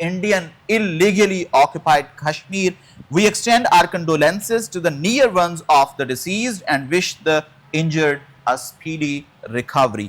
Indian illegally occupied Kashmir. We extend our condolences to the near ones of the deceased and wish the injured a speedy recovery.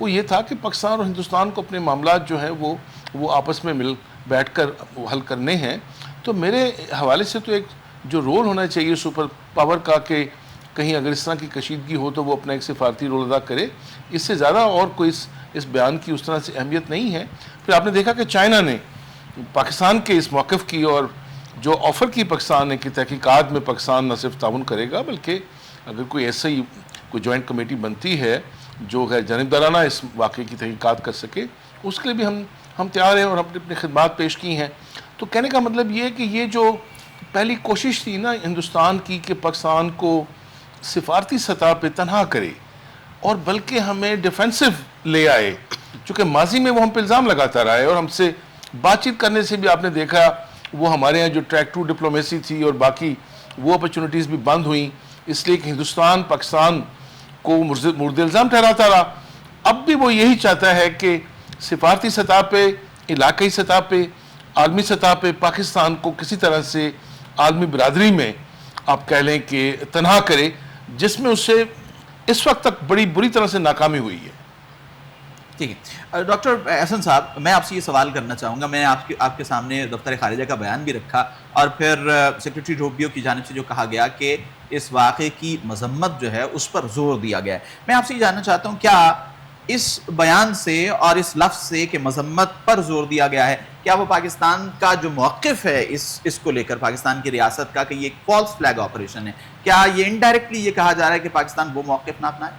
وہ یہ تھا کہ پاکستان اور ہندوستان کو اپنے معاملات جو ہیں وہ آپس میں مل بیٹھ کر حل کرنے ہیں. تو میرے حوالے سے تو ایک جو رول ہونا چاہیے سپر پاور کا کہ کہیں اگر اس طرح کی کشیدگی ہو تو وہ اپنا ایک سفارتی رول ادا کرے. اس سے زیادہ اور کوئی اس بیان کی اس طرح سے اہمیت نہیں ہے. پھر آپ نے دیکھا کہ چائنا نے پاکستان کے اس موقف کی اور جو آفر کی پاکستان نے کہ تحقیقات میں پاکستان نہ صرف تعاون کرے گا بلکہ اگر کوئی ایسا ہی کوئی جوائنٹ کمیٹی بنتی ہے جو غیر جانبدارانہ اس واقعے کی تحقیقات کر سکے اس کے لیے بھی ہم تیار ہیں اور ہم نے اپنی خدمات پیش کی ہیں. تو کہنے کا مطلب یہ ہے کہ یہ جو پہلی کوشش تھی نا ہندوستان کی کہ پاکستان کو سفارتی سطح پہ تنہا کرے اور بلکہ ہمیں ڈیفینسو لے آئے, چونکہ ماضی میں وہ ہم پہ الزام لگاتا رہا ہے اور ہم سے بات چیت کرنے سے بھی آپ نے دیکھا وہ ہمارے یہاں جو ٹریک ٹو ڈپلومیسی تھی اور باقی وہ اپرچونٹیز بھی بند ہوئیں اس لیے کہ ہندوستان پاکستان کو مورد الزام ٹھہراتا رہا. اب بھی وہ یہی چاہتا ہے کہ سفارتی سطح پہ, علاقائی سطح پہ, عالمی سطح پہ پاکستان کو کسی طرح سے عالمی برادری میں آپ کہہ لیں کہ تنہا کرے, جس میں اس سے اس وقت تک بڑی بری طرح سے ناکامی ہوئی ہے. ٹھیک ہے ڈاکٹر احسن صاحب, میں آپ سے یہ سوال کرنا چاہوں گا. میں آپ کے سامنے دفتر خارجہ کا بیان بھی رکھا اور پھر سیکریٹری روبیو کی جانب سے جو کہا گیا کہ اس واقعے کی مذمت جو ہے اس پر زور دیا گیا ہے. میں آپ سے یہ جاننا چاہتا ہوں کیا اس بیان سے اور اس لفظ سے کہ مذمت پر زور دیا گیا ہے, کیا وہ پاکستان کا جو موقف ہے اس کو لے کر پاکستان کی ریاست کا کہ یہ ایک فالس فلیگ آپریشن ہے, کیا یہ انڈائریکٹلی یہ کہا جا رہا ہے کہ پاکستان وہ موقف نہ اپنائے؟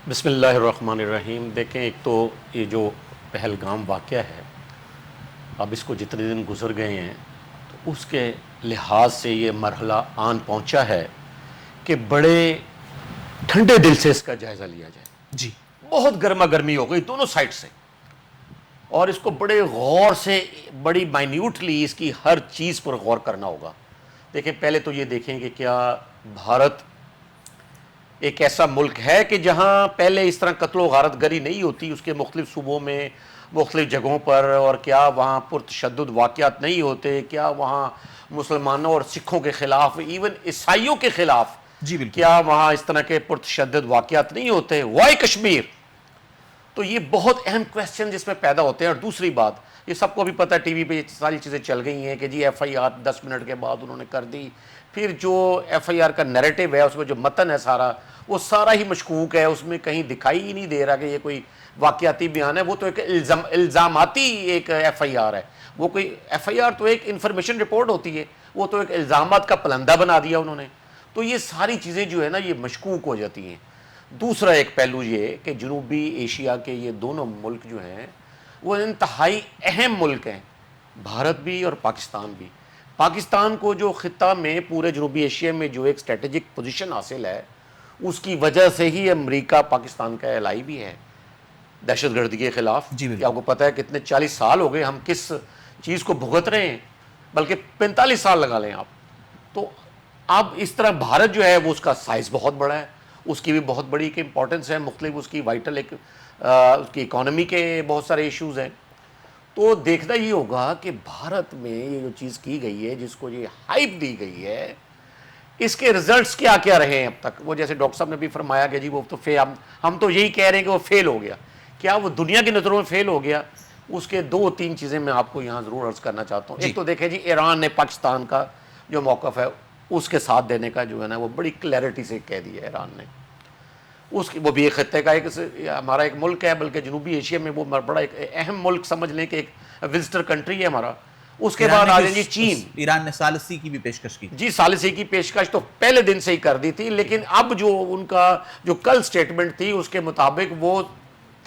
بسم اللہ الرحمن الرحیم. دیکھیں ایک تو یہ جو پہلگام واقعہ ہے اب اس کو جتنے دن گزر گئے ہیں تو اس کے لحاظ سے یہ مرحلہ آن پہنچا ہے کہ بڑے ٹھنڈے دل سے اس کا جائزہ لیا جائے. جی بہت گرما گرمی ہو گئی دونوں سائٹ سے اور اس کو بڑے غور سے بڑی مائنیوٹلی اس کی ہر چیز پر غور کرنا ہوگا. دیکھیں پہلے تو یہ دیکھیں کہ کیا بھارت ایک ایسا ملک ہے کہ جہاں پہلے اس طرح قتل و غارت گری نہیں ہوتی اس کے مختلف صوبوں میں مختلف جگہوں پر, اور کیا وہاں پرتشدد واقعات نہیں ہوتے, کیا وہاں مسلمانوں اور سکھوں کے خلاف ایون عیسائیوں کے خلاف جی بالکل, کیا وہاں اس طرح کے پرتشدد واقعات نہیں ہوتے, وائی کشمیر. تو یہ بہت اہم کویسچن جس میں پیدا ہوتے ہیں. اور دوسری بات یہ سب کو بھی پتہ ہے ٹی وی پہ یہ ساری چیزیں چل گئی ہیں کہ جی ایف آئی آر 10 منٹ کے بعد انہوں نے کر دی. پھر جو ایف آئی آر کا نیریٹو ہے اس میں جو متن ہے سارا وہ سارا ہی مشکوک ہے, اس میں کہیں دکھائی ہی نہیں دے رہا کہ یہ کوئی واقعاتی بیان ہے. وہ تو ایک الزاماتی ایک ایف آئی آر ہے. وہ کوئی ایف آئی آر تو ایک انفارمیشن رپورٹ ہوتی ہے, وہ تو ایک الزامات کا پلندہ بنا دیا انہوں نے. تو یہ ساری چیزیں جو ہے نا یہ مشکوک ہو جاتی ہیں. دوسرا ایک پہلو یہ کہ جنوبی ایشیا کے یہ دونوں ملک جو ہیں وہ انتہائی اہم ملک ہیں, بھارت بھی اور پاکستان بھی. پاکستان کو جو خطہ میں پورے جنوبی ایشیا میں جو ایک اسٹریٹجک پوزیشن حاصل ہے اس کی وجہ سے ہی امریکہ پاکستان کا الائی بھی ہے دہشت گردی کے خلاف. کہ آپ کو پتہ ہے کتنے 40 سال ہو گئے ہم کس چیز کو بھگت رہے ہیں, بلکہ 45 سال لگا لیں آپ. تو اب اس طرح بھارت جو ہے وہ اس کا سائز بہت بڑا ہے, اس کی بھی بہت بڑی ایک امپورٹنس ہے, مختلف اس کی وائٹل ایک اس کی اکانومی کے بہت سارے ایشوز ہیں. تو دیکھنا یہ ہوگا کہ بھارت میں یہ جو چیز کی گئی ہے جس کو یہ ہائپ دی گئی ہے اس کے ریزلٹس کیا کیا رہے ہیں اب تک. وہ جیسے ڈاکٹر صاحب نے بھی فرمایا کہ جی وہ تو ہم تو یہی کہہ رہے ہیں کہ وہ فیل ہو گیا. کیا وہ دنیا کی نظروں میں فیل ہو گیا؟ اس کے 2-3 چیزیں میں آپ کو یہاں ضرور عرض کرنا چاہتا ہوں. ایک تو دیکھیں جی ایران نے پاکستان کا جو موقف ہے اس کے ساتھ دینے کا جو ہے نا وہ بڑی کلیئرٹی سے کہہ دیا ایران نے. وہ بھی ایک خطے کا ایک ہمارا ایک ملک ہے, بلکہ جنوبی ایشیا میں وہ بڑا ایک اہم ملک سمجھ لیں کہ ایک وزٹر کنٹری ہے ہمارا. اس کے بعد آ جائیں جی چین. ایران نے ثالثی کی بھی پیشکش کی. جی ثالثی کی پیشکش تو پہلے دن سے ہی کر دی تھی, لیکن اب جو ان کا جو کل سٹیٹمنٹ تھی اس کے مطابق وہ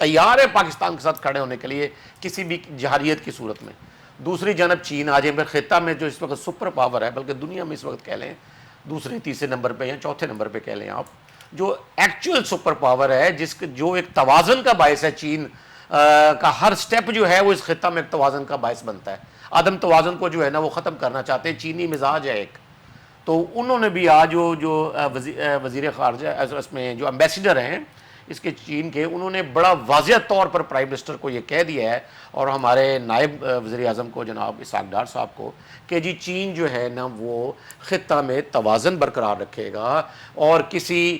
تیار ہے پاکستان کے ساتھ کھڑے ہونے کے لیے کسی بھی جہریت کی صورت میں. دوسری جانب چین آ جائیں خطہ میں جو اس وقت سپر پاور ہے, بلکہ دنیا میں اس وقت کہہ لیں دوسرے تیسرے نمبر پہ یا چوتھے نمبر پہ کہہ لیں آپ, جو ایکچوئل سپر پاور ہے جو ایک توازن کا باعث ہے. چین کا ہر سٹیپ جو ہے وہ اس خطہ میں ایک توازن کا باعث بنتا ہے. عدم توازن کو جو ہے نا وہ ختم کرنا چاہتے ہیں. چینی مزاج ہے ایک. تو انہوں نے بھی آج جو وزیر خارجہ اس میں جو امبیسیڈر ہیں اس کے چین کے, انہوں نے بڑا واضح طور پر پرائم منسٹر کو یہ کہہ دیا ہے اور ہمارے نائب وزیر اعظم کو جناب اسحاق ڈار صاحب کو کہ جی چین جو ہے نا وہ خطہ میں توازن برقرار رکھے گا اور کسی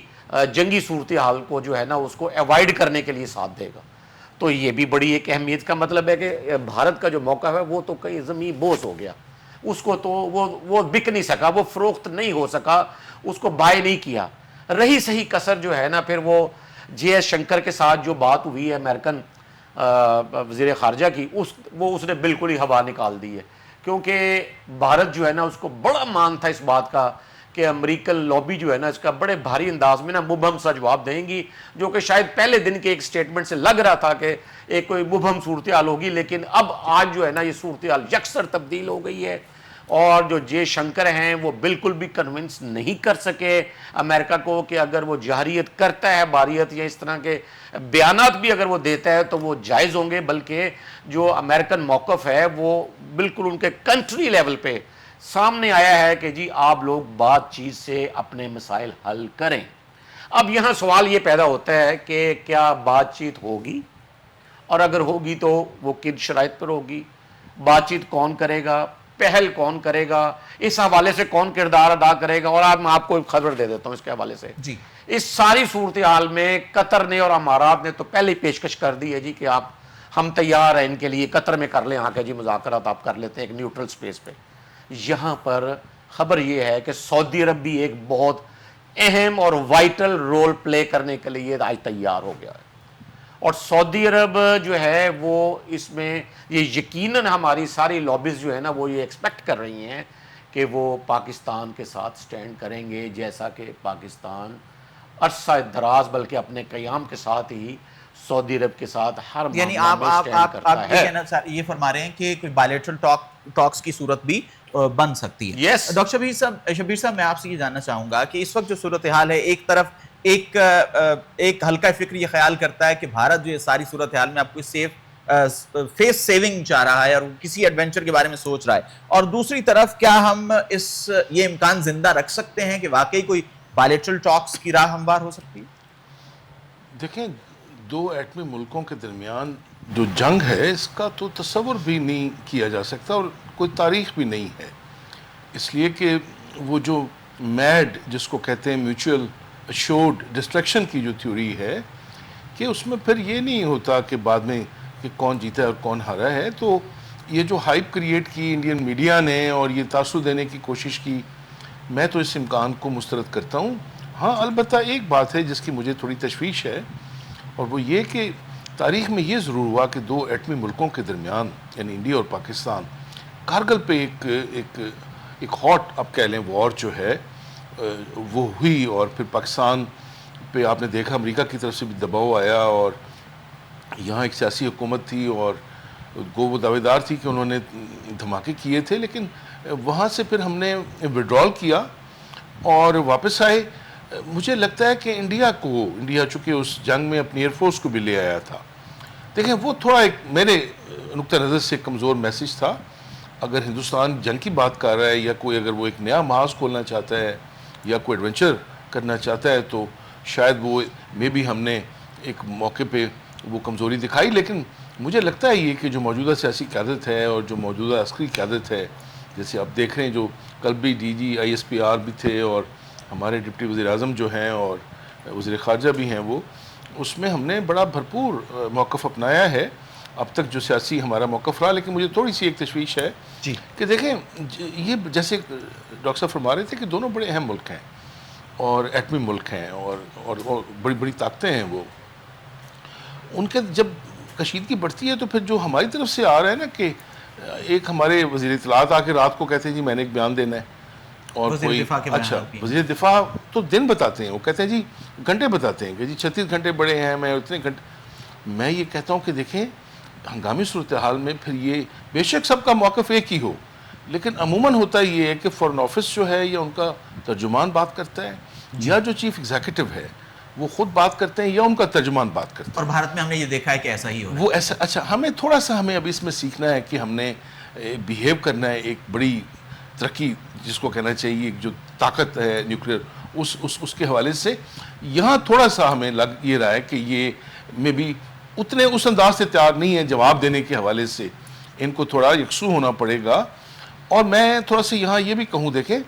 جنگی صورتحال کو جو ہے نا اس کو ایوائڈ کرنے کے لیے ساتھ دے گا. تو یہ بھی بڑی ایک اہمیت کا مطلب ہے کہ بھارت کا جو موقع ہے وہ تو کئی زمین بوس ہو گیا، اس کو تو وہ بک نہیں سکا، وہ فروخت نہیں ہو سکا، اس کو بائی نہیں کیا۔ رہی صحیح کسر جو ہے نا پھر وہ جے ایس شنکر کے ساتھ جو بات ہوئی ہے امریکن وزیر خارجہ کی، اس نے بالکل ہی ہوا نکال دی ہے، کیونکہ بھارت جو ہے نا اس کو بڑا مان تھا اس بات کا کہ امریکن لابی جو ہے نا اس کا بڑے بھاری انداز میں نا مبہم سا جواب دیں گی، جو کہ شاید پہلے دن کے ایک سٹیٹمنٹ سے لگ رہا تھا کہ ایک کوئی مبہم صورتحال ہوگی، لیکن اب آج جو ہے نا یہ صورتحال یکسر تبدیل ہو گئی ہے، اور جو جے شنکر ہیں وہ بالکل بھی کنونس نہیں کر سکے امریکہ کو کہ اگر وہ جہریت کرتا ہے باریت یا اس طرح کے بیانات بھی اگر وہ دیتا ہے تو وہ جائز ہوں گے، بلکہ جو امریکن موقف ہے وہ بالکل ان کے کنٹری لیول پہ سامنے آیا ہے کہ جی آپ لوگ بات چیت سے اپنے مسائل حل کریں۔ اب یہاں سوال یہ پیدا ہوتا ہے کہ کیا بات چیت ہوگی، اور اگر ہوگی تو وہ کن شرائط پر ہوگی، بات چیت کون کرے گا، پہل کون کرے گا، اس حوالے سے کون کردار ادا کرے گا، اور آج میں آپ کو ایک خبر دے دیتا ہوں اس کے حوالے سے۔ جی اس ساری صورتحال میں قطر نے اور امارات نے تو پہلے ہی پیشکش کر دی ہے جی کہ ہم تیار ہیں ان کے لیے، قطر میں کر لیں آ کے جی مذاکرات آپ کر لیتے ہیں ایک نیوٹرل سپیس پہ۔ یہاں پر خبر یہ ہے کہ سعودی عرب بھی ایک بہت اہم اور وائٹل رول پلے کرنے کے لیے آج تیار ہو گیا ہے، اور سعودی عرب جو ہے وہ اس میں یہ یقیناً ہماری ساری لابیز جو ہے نا وہ یہ ایکسپیکٹ کر رہی ہیں کہ وہ پاکستان کے ساتھ سٹینڈ کریں گے، جیسا کہ پاکستان عرصہ دراز بلکہ اپنے قیام کے ساتھ ہی سعودی عرب کے ساتھ ہر یعنی معاملہ میں سٹینڈ کرتا ہے۔ یہ فرما رہے ہیں کہ کوئی بائلیٹرل ٹاکس کی صورت بھی بن سکتی ہے۔ Yes. ڈاکٹر شبیر صاحب میں آپ سے یہ جاننا چاہوں گا کہ اس وقت جو صورتحال ہے، ایک طرف ایک ہلکا فکر یہ خیال کرتا ہے کہ بھارت جو یہ ساری صورتحال میں آپ کو فیس سیونگ چاہ رہا ہے اور کسی ایڈونچر کے بارے میں سوچ رہا ہے، اور دوسری طرف کیا ہم یہ امکان زندہ رکھ سکتے ہیں کہ واقعی کوئی بائلیٹرل ٹاکس کی راہ ہموار ہو سکتی ہے؟ دیکھیں، دو ایٹمی ملکوں کے درمیان جو جنگ ہے اس کا تو تصور بھی نہیں کیا جا سکتا، اور کوئی تاریخ بھی نہیں ہے، اس لیے کہ وہ جو میڈ جس کو کہتے ہیں میوچل اشورڈ ڈسٹرکشن کی جو تھیوری ہے کہ اس میں پھر یہ نہیں ہوتا کہ بعد میں کہ کون جیتا ہے اور کون ہارا ہے، تو یہ جو ہائپ کریٹ کی انڈین میڈیا نے اور یہ تاثر دینے کی کوشش کی، میں تو اس امکان کو مسترد کرتا ہوں۔ ہاں البتہ ایک بات ہے جس کی مجھے تھوڑی تشویش ہے، اور وہ یہ کہ تاریخ میں یہ ضرور ہوا کہ دو ایٹمی ملکوں کے درمیان یعنی انڈیا اور پاکستان کارگل پہ ایک ہاٹ اب کہہ لیں وار جو ہے وہ ہوئی، اور پھر پاکستان پہ آپ نے دیکھا امریکہ کی طرف سے بھی دباؤ آیا، اور یہاں ایک سیاسی حکومت تھی اور وہ دعوے دار تھی کہ انہوں نے دھماکے کیے تھے، لیکن وہاں سے پھر ہم نے وڈرال کیا اور واپس آئے۔ مجھے لگتا ہے کہ انڈیا چونکہ اس جنگ میں اپنی ایئر فورس کو بھی لے آیا تھا، دیکھیں وہ تھوڑا ایک میرے نقطہ نظر سے کمزور میسیج تھا۔ اگر ہندوستان جنگ کی بات کر رہا ہے یا کوئی اگر وہ ایک نیا محاذ کھولنا چاہتا ہے یا کوئی ایڈونچر کرنا چاہتا ہے تو شاید وہ میں بھی ہم نے ایک موقع پہ وہ کمزوری دکھائی، لیکن مجھے لگتا ہے یہ کہ جو موجودہ سیاسی قیادت ہے اور جو موجودہ عسکری قیادت ہے، جیسے آپ دیکھ رہے ہیں جو کل بھی D G I S P R بھی تھے اور ہمارے ڈپٹی وزیر اعظم جو ہیں اور وزیر خارجہ بھی ہیں، وہ اس میں ہم نے بڑا بھرپور موقف اپنایا ہے اب تک جو سیاسی ہمارا موقف رہا۔ لیکن مجھے تھوڑی سی ایک تشویش ہے جی کہ دیکھیں یہ جیسے ڈاکٹر صاحب فرما رہے تھے کہ دونوں بڑے اہم ملک ہیں اور ایٹمی ملک ہیں اور بڑی بڑی طاقتیں ہیں، وہ ان کے جب کشیدگی بڑھتی ہے تو پھر جو ہماری طرف سے آ رہا ہے نا کہ ایک ہمارے وزیر اطلاعات آ کے رات کو کہتے ہیں جی میں نے ایک بیان دینا ہے، اور وزیر کوئی دفاع کے اچھا بیانات بھی ہیں۔ وزیر دفاع تو دن بتاتے ہیں، وہ کہتے ہیں جی گھنٹے بتاتے ہیں کہ جی 36 گھنٹے بڑے ہیں، میں اتنے گھنٹے۔ میں یہ کہتا ہوں کہ دیکھیں ہنگامی صورتحال میں پھر یہ بے شک سب کا موقف ایک ہی ہو، لیکن عموماً ہوتا یہ ہے کہ فورن آفس جو ہے یا ان کا ترجمان بات کرتا ہے یا جو چیف ایگزیکٹو ہے وہ خود بات کرتے ہیں یا ان کا ترجمان بات کرتا ہے، اور بھارت میں ہم نے یہ دیکھا ہے کہ ایسا ہی ہو رہا ہے۔ وہ ایسا۔ اچھا ہمیں تھوڑا سا اب اس میں سیکھنا ہے کہ ہم نے بیہیو کرنا ہے، ایک بڑی ترقی جس کو کہنا چاہیے جو طاقت ہے نیوکلیئر اس کے حوالے سے یہاں تھوڑا سا ہمیں لگ یہ رہا ہے کہ یہ میں بھی اتنے اس انداز سے تیار نہیں ہے جواب دینے کے حوالے سے، ان کو تھوڑا یکسو ہونا پڑے گا۔ اور میں تھوڑا سا یہاں یہ بھی کہوں، دیکھیں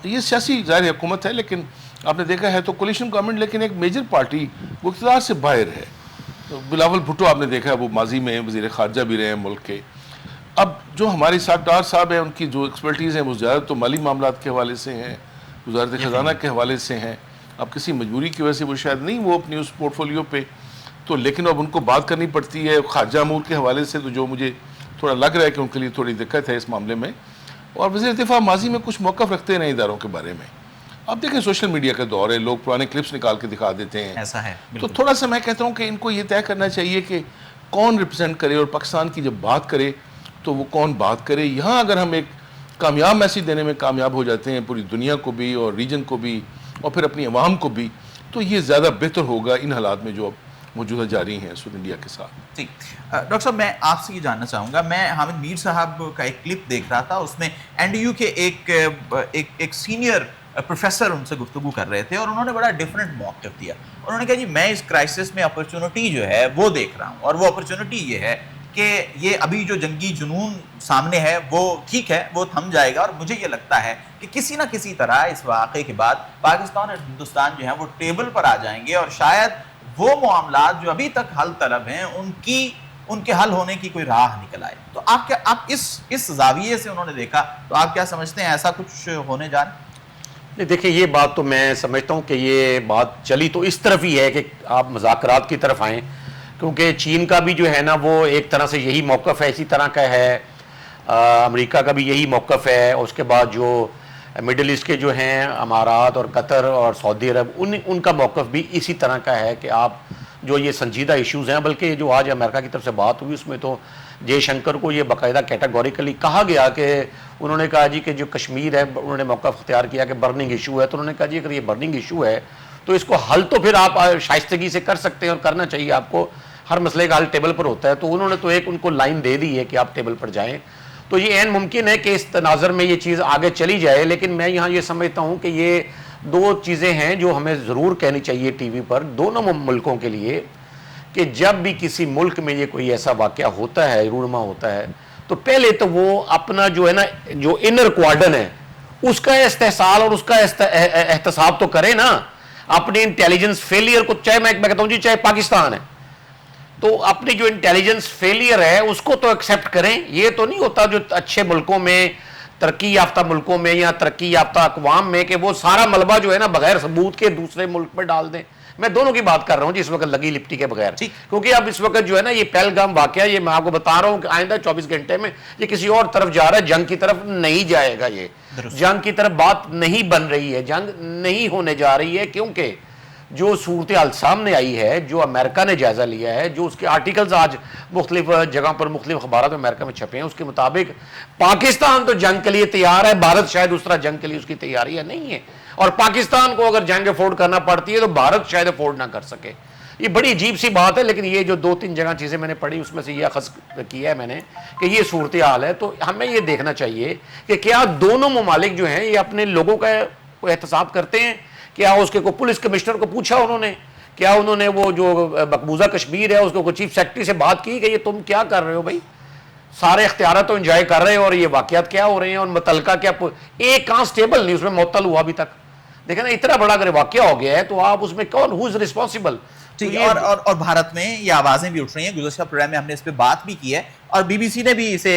یہ سیاسی ظاہر حکومت ہے لیکن آپ نے دیکھا ہے تو کولیشن گورنمنٹ، لیکن ایک میجر پارٹی وہ اقتدار سے باہر ہے، بلاول بھٹو آپ نے دیکھا وہ ماضی میں وزیر خارجہ بھی رہے ہیں ملک کے. اب جو ہمارے ساتھ ڈار صاحب ہیں ان کی جو ایکسپرٹیز ہیں وہ زیادہ تو مالی معاملات کے حوالے سے ہیں, وزارت خزانہ کے حوالے سے ہیں. اب کسی مجبوری کی وجہ سے وہ شاید نہیں وہ اپنی اس پورٹ فولیو پہ تو, لیکن اب ان کو بات کرنی پڑتی ہے خارجہ امور کے حوالے سے, تو جو مجھے تھوڑا لگ رہا ہے کہ ان کے لیے تھوڑی دقت ہے اس معاملے میں. اور وزیر دفاع ماضی میں کچھ موقف رکھتے ہیں اداروں کے بارے میں. اب دیکھیں سوشل میڈیا کا دور ہے, لوگ پرانے کلپس نکال کے دکھا دیتے ہیں, ایسا ہے تو تھوڑا سا میں کہتا ہوں کہ ان کو یہ طے کرنا چاہیے کہ کون ریپرزینٹ کرے, اور پاکستان کی جب بات کرے تو وہ کون بات کرے. یہاں اگر ہم ایک کامیاب میسیج دینے میں کامیاب ہو جاتے ہیں پوری دنیا کو بھی اور ریجن کو بھی اور پھر اپنی عوام کو بھی, تو یہ زیادہ بہتر ہوگا ان حالات میں جو اب موجودہ جاری ہیں سود انڈیا کے ساتھ. ٹھیک ڈاکٹر صاحب, میں آپ سے یہ جاننا چاہوں گا, میں حامد میر صاحب کا ایک کلپ دیکھ رہا تھا, اس میں این ڈی یو کے ایک سینئر پروفیسر ان سے گفتگو کر رہے تھے اور انہوں نے بڑا ڈیفرنٹ موقف دیا. انہوں نے کہا جی میں اس کرائسس میں اپرچونٹی جو ہے وہ دیکھ رہا ہوں, اور وہ اپرچونٹی یہ ہے کہ یہ ابھی جو جنگی جنون سامنے ہے وہ ٹھیک ہے, وہ تھم جائے گا, اور مجھے یہ لگتا ہے کہ کسی نہ کسی طرح اس واقعے کے بعد پاکستان اور ہندوستان جو ہیں وہ ٹیبل پر آ جائیں گے, اور شاید وہ معاملات جو ابھی تک حل طلب ہیں ان کے حل ہونے کی کوئی راہ نکل آئے. تو آپ اس زاویے سے انہوں نے دیکھا, تو آپ کیا سمجھتے ہیں ایسا کچھ ہونے جا رہا ہے؟ نہیں دیکھیں, یہ بات تو میں سمجھتا ہوں کہ یہ بات چلی تو اس طرف ہی ہے کہ آپ مذاکرات کی طرف آئیں, کیونکہ چین کا بھی جو ہے نا وہ ایک طرح سے یہی موقف ہے, اسی طرح کا ہے, امریکہ کا بھی یہی موقف ہے, اور اس کے بعد جو مڈل ایسٹ کے جو ہیں امارات اور قطر اور سعودی عرب ان کا موقف بھی اسی طرح کا ہے کہ آپ جو یہ سنجیدہ ایشوز ہیں, بلکہ جو آج امریکہ کی طرف سے بات ہوئی اس میں تو جے شنکر کو یہ باقاعدہ کیٹاگوریکلی کہا گیا کہ انہوں نے کہا جی کہ جو کشمیر ہے انہوں نے موقف اختیار کیا کہ برننگ ایشو ہے, تو انہوں نے کہا جی اگر یہ برننگ ایشو ہے تو اس کو حل تو پھر آپ شائستگی سے کر سکتے ہیں اور کرنا چاہیے آپ کو, ہر مسئلے کا حل ٹیبل پر ہوتا ہے. تو انہوں نے تو ایک ان کو لائن دے دی ہے کہ آپ ٹیبل پر جائیں, تو یہ عین ممکن ہے کہ اس تناظر میں یہ چیز آگے چلی جائے. لیکن میں یہاں یہ سمجھتا ہوں کہ یہ دو چیزیں ہیں جو ہمیں ضرور کہنی چاہیے ٹی وی پر دونوں ملکوں کے لیے, کہ جب بھی کسی ملک میں یہ کوئی ایسا واقعہ ہوتا ہے, رونما ہوتا ہے, تو پہلے تو وہ اپنا جو ہے نا جو انر کوارڈن ہے اس کا استحصال اور اس کا احتساب تو کرے نا, اپنی انٹیلیجنس فیلئر کو, چاہے میں کہتا ہوں جی چاہے پاکستان ہے, تو اپنی جو انٹیلیجنس فیلئر ہے اس کو تو ایکسیپٹ کریں. یہ تو نہیں ہوتا جو اچھے ملکوں میں, ترقی یافتہ ملکوں میں یا ترقی یافتہ اقوام میں, کہ وہ سارا ملبہ جو ہے نا بغیر ثبوت کے دوسرے ملک پہ ڈال دیں. میں دونوں کی بات کر رہا ہوں جی اس وقت لگی لپٹی کے بغیر, کیونکہ اب اس وقت جو ہے نا یہ پہلگام واقعہ, یہ میں آپ کو بتا رہا ہوں کہ آئندہ 24 گھنٹے میں یہ کسی اور طرف جا رہا ہے, جنگ کی طرف نہیں جائے گا, یہ جنگ کی طرف بات نہیں بن رہی ہے, جنگ نہیں ہونے جا رہی ہے, کیونکہ جو صورتحال سامنے آئی ہے, جو امریکہ نے جائزہ لیا ہے, جو اس کے آرٹیکلز آج مختلف جگہ پر مختلف اخبارات میں امریکہ میں چھپے ہیں, اس کے مطابق پاکستان تو جنگ کے لیے تیار ہے, بھارت شاید اس طرح جنگ کے لیے اس کی تیاری ہے نہیں ہے, اور پاکستان کو اگر جنگ افورڈ کرنا پڑتی ہے تو بھارت شاید افورڈ نہ کر سکے. یہ بڑی عجیب سی بات ہے, لیکن یہ جو 2-3 جگہ چیزیں میں نے پڑھی اس میں سے یہ اخذ کیا ہے میں نے کہ یہ صورتحال ہے. تو ہمیں یہ دیکھنا چاہیے کہ کیا دونوں ممالک جو ہیں یہ اپنے لوگوں کا احتساب کرتے ہیں, کیا اس کے کو پولیس کمشنر کو پوچھا انہوں نے, کیا انہوں نے وہ جو مقبوضہ کشمیر ہے اس کو چیف سیکرٹری سے بات کی کہ یہ تم کیا کر رہے ہو بھائی, سارے اختیارات تو انجوائے کر رہے ہیں اور یہ واقعات کیا ہو رہے ہیں, اور متعلقہ کیا ایک کانسٹیبل نہیں اس میں معطل ہوا ابھی تک. دیکھیں نا اتنا بڑا اگر واقعہ ہو گیا ہے تو آپ اس میں کون ہو از ریسپانسبل. اور بھارت میں یہ آوازیں بھی اٹھ رہی ہیں, گزشتہ پروگرام میں ہم نے اس پہ بات بھی کی ہے, اور بی بی سی نے بھی اسے,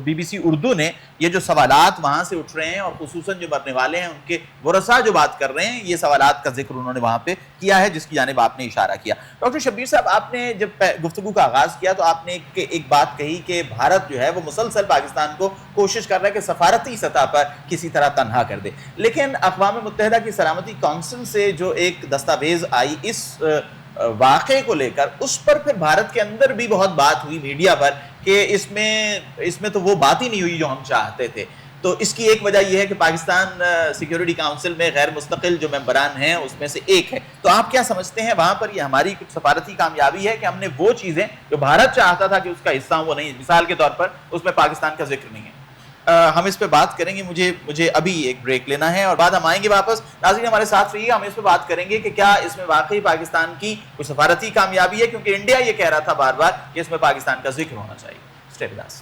بی بی سی اردو نے یہ جو سوالات وہاں سے اٹھ رہے ہیں اور خصوصاً جو مرنے والے ہیں ان کے ورثاء جو بات کر رہے ہیں, یہ سوالات کا ذکر انہوں نے وہاں پہ کیا ہے جس کی جانب آپ نے اشارہ کیا. ڈاکٹر شبیر صاحب, آپ نے جب گفتگو کا آغاز کیا تو آپ نے ایک بات کہی کہ بھارت جو ہے وہ مسلسل پاکستان کو کوشش کر رہا ہے کہ سفارتی سطح پر کسی طرح تنہا کر دے, لیکن اقوام متحدہ کی سلامتی کونسل سے جو ایک دستاویز آئی اس واقعے کو لے کر, اس پر پھر بھارت کے اندر بھی بہت بات ہوئی میڈیا پر کہ اس میں تو وہ بات ہی نہیں ہوئی جو ہم چاہتے تھے. تو اس کی ایک وجہ یہ ہے کہ پاکستان سیکیورٹی کاؤنسل میں غیر مستقل جو ممبران ہیں اس میں سے ایک ہے. تو آپ کیا سمجھتے ہیں وہاں پر یہ ہماری کچھ سفارتی کامیابی ہے کہ ہم نے وہ چیزیں جو بھارت چاہتا تھا کہ اس کا حصہ وہ نہیں, مثال کے طور پر اس میں پاکستان کا ذکر نہیں ہے. ہم اس پہ بات کریں گے, مجھے ابھی ایک بریک لینا ہے اور بعد ہم آئیں گے واپس. ناظرین ہمارے ساتھ رہیے, ہم اس پہ بات کریں گے کہ کیا اس میں واقعی پاکستان کی کوئی سفارتی کامیابی ہے, کیونکہ انڈیا یہ کہہ رہا تھا بار بار کہ اس میں پاکستان کا ذکر ہونا چاہیے. Stay with us.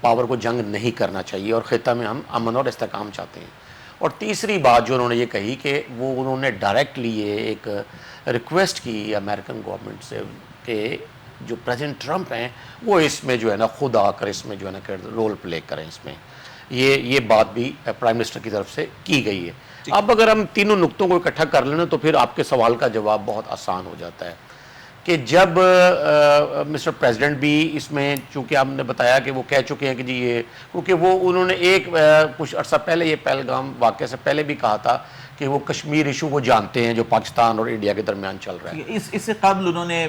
پاور کو جنگ نہیں کرنا چاہیے اور خطہ میں ہم امن اور استحکام چاہتے ہیں. اور تیسری بات جو انہوں نے یہ کہی کہ وہ انہوں نے ڈائریکٹلی یہ ایک ریکویسٹ کی امریکن گورنمنٹ سے کہ جو پریزیڈنٹ ٹرمپ ہیں وہ اس میں جو ہے نا خود آ کر اس میں جو ہے نا رول پلے کریں اس میں. یہ بات بھی پرائم منسٹر کی طرف سے کی گئی ہے. اب اگر ہم تینوں نقطوں کو اکٹھا کر لیں تو پھر آپ کے سوال کا جواب بہت آسان ہو جاتا ہے کہ جب مسٹر پریزیڈنٹ بھی اس میں، چونکہ آپ نے بتایا کہ وہ کہہ چکے ہیں کہ جی یہ، کیونکہ وہ انہوں نے ایک کچھ عرصہ پہلے یہ پہلگام واقعے سے پہلے بھی کہا تھا کہ وہ کشمیر ایشو کو جانتے ہیں جو پاکستان اور انڈیا کے درمیان چل رہا ہے. اس سے قبل انہوں نے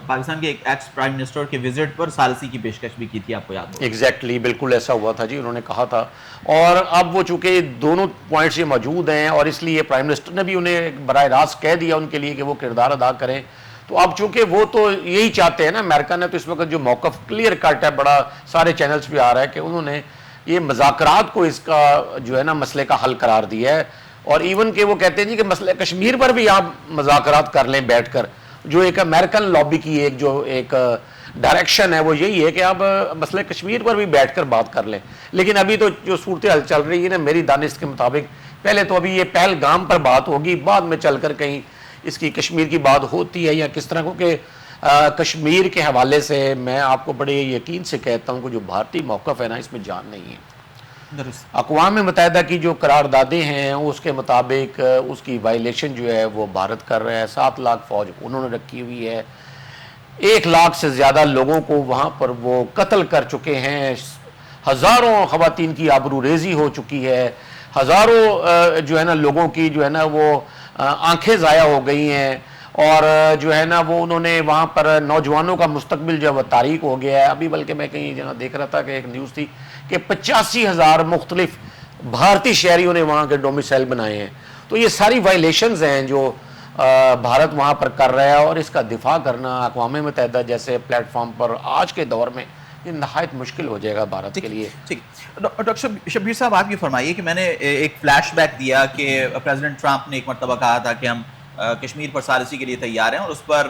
پاکستان کے ایک ایکس پرائم منسٹر کے وزٹ پر ثالثی کی پیشکش بھی کی تھی، آپ کو یاد ہو؟ ایگزیکٹلی، بالکل ایسا ہوا تھا جی، انہوں نے کہا تھا. اور اب وہ چونکہ دونوں پوائنٹس یہ موجود ہیں اور اس لیے پرائم منسٹر نے بھی انہیں براہ راست کہہ دیا ان کے لیے کہ وہ کردار ادا کریں. تو اب چونکہ وہ تو یہی چاہتے ہیں نا، امریکہ نے تو اس وقت جو موقف کلیئر کٹ ہے، بڑا سارے چینلز پہ آ رہا ہے کہ انہوں نے یہ مذاکرات کو اس کا جو ہے نا مسئلے کا حل قرار دیا ہے. اور ایون کہ وہ کہتے ہیں جی کہ مسئلہ کشمیر پر بھی آپ مذاکرات کر لیں بیٹھ کر. جو ایک امریکن لابی کی ایک ڈائریکشن ہے وہ یہی ہے کہ آپ مسئلہ کشمیر پر بھی بیٹھ کر بات کر لیں. لیکن ابھی تو جو صورتحال چل رہی ہے نا میری دانش کے مطابق، پہلے تو ابھی یہ پہلگام پر بات ہوگی، بعد میں چل کر کہیں اس کی کشمیر کی بات ہوتی ہے یا کس طرح کو کہ کشمیر کے حوالے سے میں آپ کو بڑے یقین سے کہتا ہوں کہ جو بھارتی موقف ہے نا اس میں جان نہیں ہے. اقوام متحدہ کی جو قراردادیں ہیں اس کے مطابق اس کی وائلیشن جو ہے وہ بھارت کر رہا ہے. 7 لاکھ فوج انہوں نے رکھی ہوئی ہے، 1 لاکھ سے زیادہ لوگوں کو وہاں پر وہ قتل کر چکے ہیں، ہزاروں خواتین کی آبرو ریزی ہو چکی ہے، ہزاروں جو ہے نا لوگوں کی جو ہے نا وہ آنکھیں ضائع ہو گئی ہیں. اور جو ہے نا وہ انہوں نے وہاں پر نوجوانوں کا مستقبل جو ہے وہ تاریک ہو گیا ہے. ابھی بلکہ میں کہیں جو دیکھ رہا تھا کہ ایک نیوز تھی کہ 85,000 مختلف بھارتی شہریوں نے وہاں کے ڈومیسائل بنائے ہیں. تو یہ ساری وائلیشنز ہیں جو بھارت وہاں پر کر رہا ہے، اور اس کا دفاع کرنا اقوام متحدہ جیسے پلیٹ فارم پر آج کے دور میں یہ نہایت مشکل ہو جائے گا بھارت کے لیے. ٹھیک. ڈاکٹر شبیر صاحب، آپ یہ فرمائیے کہ میں نے ایک فلیش بیک دیا کہ پریزیڈنٹ ٹرمپ نے ایک مرتبہ کہا تھا کہ ہم کشمیر پر ثالثی کے لیے تیار ہیں، اور اس پر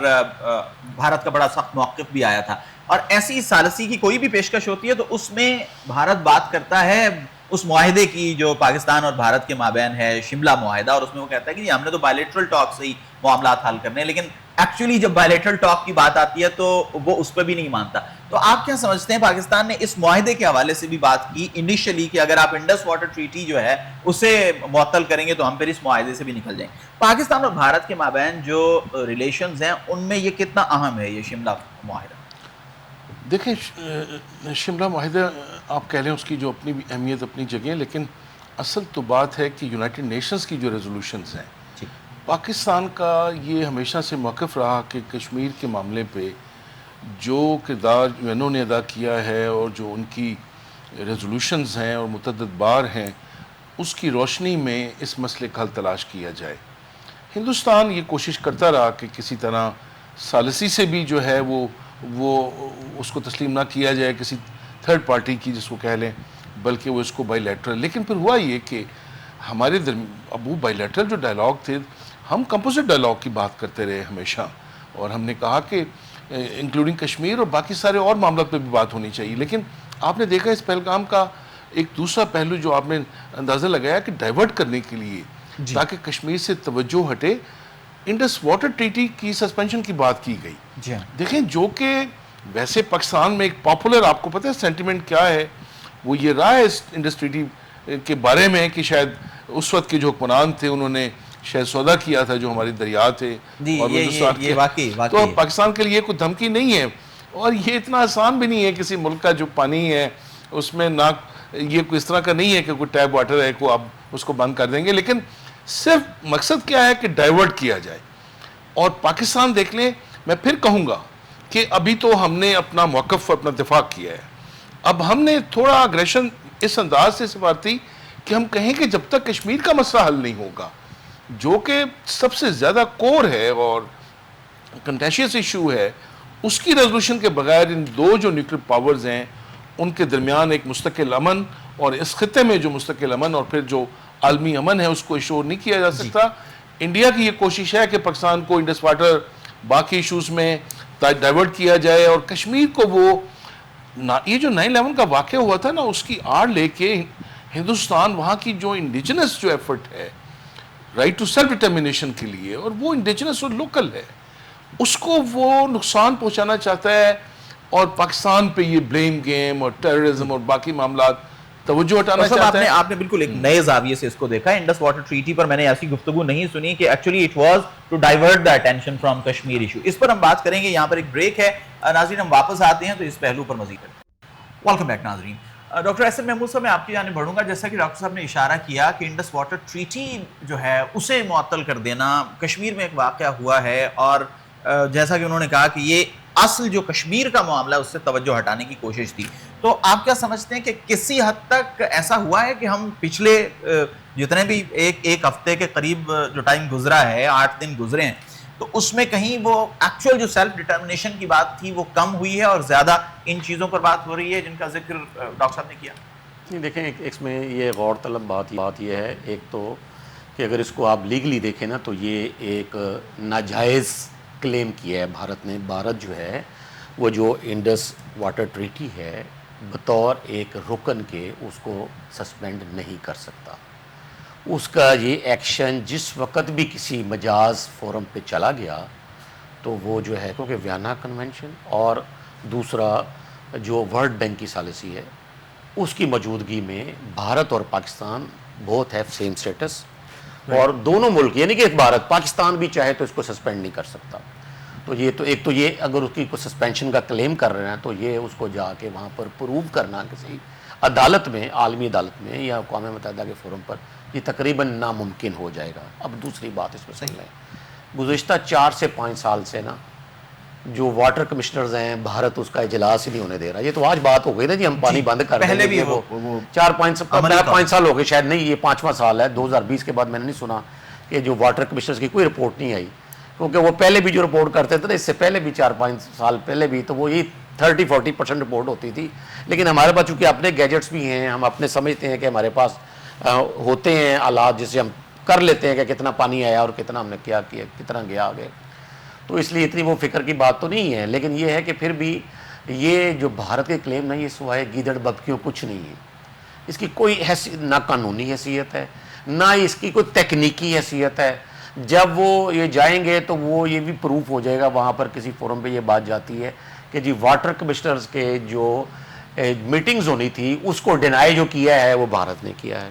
بھارت کا بڑا سخت موقف بھی آیا تھا. اور ایسی ثالثی کی کوئی بھی پیشکش ہوتی ہے تو اس میں بھارت بات کرتا ہے اس معاہدے کی جو پاکستان اور بھارت کے مابین ہے، شملہ معاہدہ، اور اس میں وہ کہتا ہے کہ ہم نے تو بائیلیٹرل ٹاک سے ہی معاملات حل کرنے ہیں، لیکن ایکچولی جب بائیلیٹرل ٹاک کی بات آتی ہے تو وہ اس پہ بھی نہیں مانتا. تو آپ کیا سمجھتے ہیں، پاکستان نے اس معاہدے کے حوالے سے بھی بات کی انیشلی کہ اگر آپ انڈس واٹر ٹریٹی جو ہے اسے معطل کریں گے تو ہم پھر اس معاہدے سے بھی نکل جائیں. پاکستان اور بھارت کے مابین جو ریلیشنز ہیں ان میں یہ کتنا اہم ہے یہ شملہ معاہدہ؟ دیکھیں، شملہ معاہدہ آپ کہہ لیں اس کی جو اپنی بھی اہمیت اپنی جگہ ہے، لیکن اصل تو بات ہے کہ یونائٹڈ نیشنز کی جو ریزولوشنز ہیں، پاکستان کا یہ ہمیشہ سے موقف رہا کہ کشمیر کے معاملے پہ جو کردار یو این او نے ادا کیا ہے اور جو ان کی ریزولوشنز ہیں اور متعدد بار ہیں، اس کی روشنی میں اس مسئلے کا حل تلاش کیا جائے. ہندوستان یہ کوشش کرتا رہا کہ کسی طرح ثالثی سے بھی جو ہے وہ اس کو تسلیم نہ کیا جائے کسی تھرڈ پارٹی کی جس کو کہہ لیں، بلکہ وہ اس کو بائی لیٹرل. لیکن پھر ہوا یہ کہ ہمارے اب وہ بائی لیٹرل جو ڈائلاگ تھے، ہم کمپوزٹ ڈائلاگ کی بات کرتے رہے ہمیشہ، اور ہم نے کہا کہ انکلوڈنگ کشمیر اور باقی سارے اور معاملات پہ بھی بات ہونی چاہیے. لیکن آپ نے دیکھا اس پہلگام کا ایک دوسرا پہلو جو آپ نے اندازہ لگایا کہ ڈائیورٹ کرنے کے لیے تاکہ کشمیر سے توجہ ہٹے، انڈس واٹر ٹریٹی کی سسپینشن کی بات کی گئی. دیکھیں، جو کہ ویسے پاکستان میں ایک پاپولر، آپ کو پتہ ہے سینٹیمنٹ کیا ہے، وہ یہ رہا ہے اس انڈس ٹریٹی کے بارے میں کہ شاید اس وقت کے جو حکمران تھے انہوں نے شاید سودا کیا تھا جو ہمارے دریا تھے اور یہ واقعی تو پاکستان کے لیے کوئی دھمکی نہیں ہے، اور یہ اتنا آسان بھی نہیں ہے. کسی ملک کا جو پانی ہے اس میں نہ یہ کوئی اس طرح کا نہیں ہے کہ کوئی ٹیپ واٹر ہے کو آپ اس کو بند کر دیں گے، لیکن صرف مقصد کیا ہے کہ ڈائیورٹ کیا جائے. اور پاکستان دیکھ لیں، میں پھر کہوں گا کہ ابھی تو ہم نے اپنا موقف، اپنا دفاع کیا ہے. اب ہم نے تھوڑا اگریشن اس انداز سے سفارتی کہ ہم کہیں کہ جب تک کشمیر کا مسئلہ حل نہیں ہوگا، جو کہ سب سے زیادہ کور ہے اور کنٹیشیس ایشو ہے، اس کی ریزولوشن کے بغیر ان دو جو نیوکلیر پاورز ہیں ان کے درمیان ایک مستقل امن، اور اس خطے میں جو مستقل امن اور پھر جو عالمی امن ہے اس کو ایشور نہیں کیا جا سکتا. انڈیا کی یہ کوشش ہے کہ پاکستان کو انڈس واٹر باقی ایشوز میں ڈائیورٹ کیا جائے اور کشمیر کو وہ یہ جو 9/11 کا واقعہ ہوا تھا نا, اس کی آڑ لے کے ہندوستان وہاں کی جو انڈیجنس جو ایفرٹ ہے رائٹ ٹو سیلف ڈٹرمنیشن کے لیے, اور وہ انڈیجنس اور لوکل ہے, اس کو وہ نقصان پہنچانا چاہتا ہے, اور پاکستان پہ یہ بلیم گیم اور ٹیررزم اور باقی معاملات توجہ ہٹانا چاہتا ہے. آپ نے بالکل ایک نئے زاویے سے اس کو دیکھا. انڈس واٹر ٹریٹی پر میں نے ایسی گفتگو نہیں سنی کہ actually it was to divert the attention from Kashmir issue. اس پر ہم بات کریں گے, یہاں پر ایک بریک ہے. ناظرین ہم واپس آتے ہیں تو اس پہلو پر مزید کریں. ویلکم بیک ناظرین. ڈاکٹر احسن محمود صاحب, میں آپ کی جانب بڑھوں گا. جیسا کہ ڈاکٹر صاحب نے اشارہ کیا کہ انڈس واٹر ٹریٹی جو ہے اسے معطل کر دینا, کشمیر میں ایک واقعہ ہوا ہے, اور جیسا کہ انہوں نے کہا کہ یہ اصل جو کشمیر کا معاملہ ہے اس سے توجہ ہٹانے کی کوشش تھی. تو آپ کیا سمجھتے ہیں کہ کسی حد تک ایسا ہوا ہے کہ ہم پچھلے جتنے بھی ایک ہفتے کے قریب جو ٹائم گزرا ہے, 8 دن گزرے ہیں, تو اس میں کہیں وہ ایکچوئل جو سیلف ڈٹرمنیشن کی بات تھی وہ کم ہوئی ہے اور زیادہ ان چیزوں پر بات ہو رہی ہے جن کا ذکر ڈاکٹر صاحب نے کیا؟ نہیں دیکھیں, اس میں یہ غور طلب بات یہ ہے, ایک تو کہ اگر اس کو آپ لیگلی دیکھیں نا تو یہ ایک ناجائز کلیم کیا ہے بھارت نے. بھارت جو ہے وہ جو انڈس واٹر ٹریٹی ہے بطور ایک رکن کے اس کو سسپینڈ نہیں کر سکتا. اس کا یہ ایکشن جس وقت بھی کسی مجاز فورم پہ چلا گیا تو وہ جو ہے کیونکہ ویانا کنونشن اور دوسرا جو ورلڈ بینک کی سالسی ہے اس کی موجودگی میں بھارت اور پاکستان بہت ہے سیم سٹیٹس, اور دونوں ملک یعنی کہ بھارت پاکستان بھی چاہے تو اس کو سسپینڈ نہیں کر سکتا. تو یہ تو ایک تو یہ اگر اس کی کو سسپینشن کا کلیم کر رہے ہیں تو یہ اس کو جا کے وہاں پر پروو کرنا کسی عدالت میں, عالمی عدالت میں یا اقوام متحدہ کے فورم پر, یہ تقریباً ناممکن ہو جائے گا. اب دوسری بات اس میں صحیح ہے, گزشتہ 4 سے 5 سال سے نا جو واٹر کمشنرز ہیں بھارت اس کا اجلاس ہی نہیں ہونے دے رہا. یہ تو آج بات ہو گئی نا جی ہم پانی بند کر رہے ہیں, پہلے بھی وہ 4-5 سال ہو گئے شاید, نہیں یہ 5واں سال ہے. 2020 کے بعد میں نے نہیں سنا کہ جو واٹر کمشنرز کی کوئی رپورٹ نہیں آئی, کیونکہ وہ پہلے بھی جو رپورٹ کرتے تھے نا اس سے پہلے بھی 4-5 سال پہلے بھی تو وہ یہ 30-40% رپورٹ ہوتی تھی. لیکن ہمارے پاس چونکہ اپنے گیجٹس بھی ہیں, ہم اپنے سمجھتے ہیں کہ ہمارے پاس ہوتے ہیں آلات جس سے ہم کر لیتے ہیں کہ کتنا پانی آیا اور کتنا ہم نے کیا کیا کتنا گیا آگے, تو اس لیے اتنی وہ فکر کی بات تو نہیں ہے. لیکن یہ ہے کہ پھر بھی یہ جو بھارت کے کلیم نہیں, یہ سوائے گیدڑ ببکیوں کچھ نہیں ہے. اس کی کوئی نہ قانونی حیثیت ہے نہ اس کی کوئی تکنیکی حیثیت ہے. جب وہ یہ جائیں گے تو وہ یہ بھی پروف ہو جائے گا وہاں پر کسی فورم پہ یہ بات جاتی ہے کہ جی واٹر کمشنرز کے جو میٹنگز ہونی تھی اس کو ڈینائی جو کیا ہے وہ بھارت نے کیا ہے.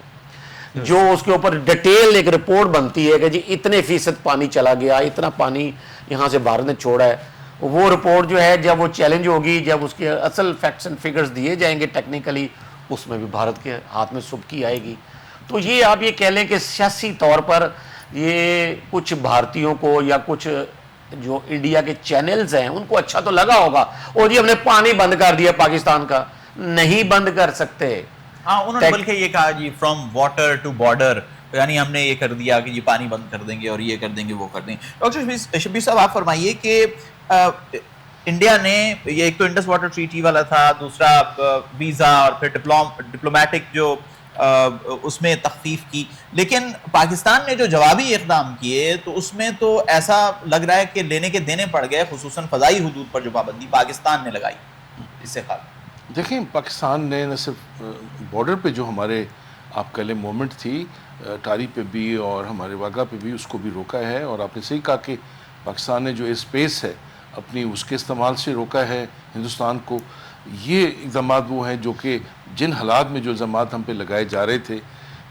جو اس کے اوپر ڈیٹیل ایک رپورٹ بنتی ہے کہ جی اتنے فیصد پانی چلا گیا, اتنا پانی یہاں سے بھارت نے چھوڑا ہے, وہ رپورٹ جو ہے جب وہ چیلنج ہوگی, جب اس کے اصل فیکٹس اینڈ فگرز دیے جائیں گے ٹیکنیکلی, اس میں بھی بھارت کے ہاتھ میں سبکی آئے گی. تو یہ آپ یہ کہہ لیں کہ سیاسی طور پر یہ کچھ بھارتیوں کو یا کچھ جو انڈیا کے چینلز ہیں ان کو اچھا تو لگا ہوگا, اور جی ہم نے پانی بند کر دیا پاکستان کا. نہیں بند کر سکتے. ہاں انہوں نے بلکہ یہ کہا جی فرام واٹر ٹو بارڈر, یعنی ہم نے یہ کر دیا کہ یہ پانی بند کر دیں گے اور یہ کر دیں گے وہ کر دیں گے. ڈاکٹر شبیر صاحب آپ فرمائیے کہ انڈیا نے یہ ایک تو انڈس واٹر ٹریٹی والا تھا, دوسرا ویزا اور پھر ڈپلومیٹک جو اس میں تخفیف کی, لیکن پاکستان نے جو جوابی اقدام کیے تو اس میں تو ایسا لگ رہا ہے کہ لینے کے دینے پڑ گئے, خصوصاً فضائی حدود پر جو پابندی پاکستان نے لگائی. اس سے خاص دیکھیں پاکستان نے نہ صرف بارڈر پہ جو ہمارے آپ کہہ لیں موومنٹ تھی ٹاری پہ بھی اور ہمارے واگا پہ بھی, اس کو بھی روکا ہے. اور آپ نے صحیح کہا کہ پاکستان نے جو اسپیس ہے اپنی اس کے استعمال سے روکا ہے ہندوستان کو. یہ اقدامات وہ ہیں جو کہ جن حالات میں جو الزامات ہم پہ لگائے جا رہے تھے,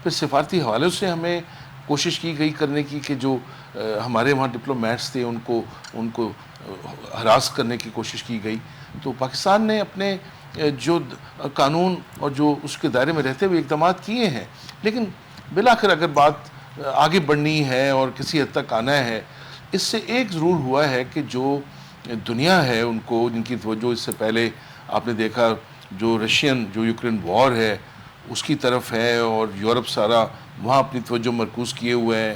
پھر سفارتی حوالوں سے ہمیں کوشش کی گئی کرنے کی کہ جو ہمارے وہاں ڈپلومیٹس تھے ان کو ہراس کرنے کی کوشش کی گئی. تو پاکستان نے اپنے جو قانون اور جو اس کے دائرے میں رہتے ہوئے اقدامات کیے ہیں, لیکن بالآخر اگر بات آگے بڑھنی ہے اور کسی حد تک آنا ہے, اس سے ایک ضرور ہوا ہے کہ جو دنیا ہے ان کو جن کی توجہ اس سے پہلے آپ نے دیکھا جو رشین جو یوکرین وار ہے اس کی طرف ہے, اور یورپ سارا وہاں اپنی توجہ مرکوز کیے ہوئے ہیں.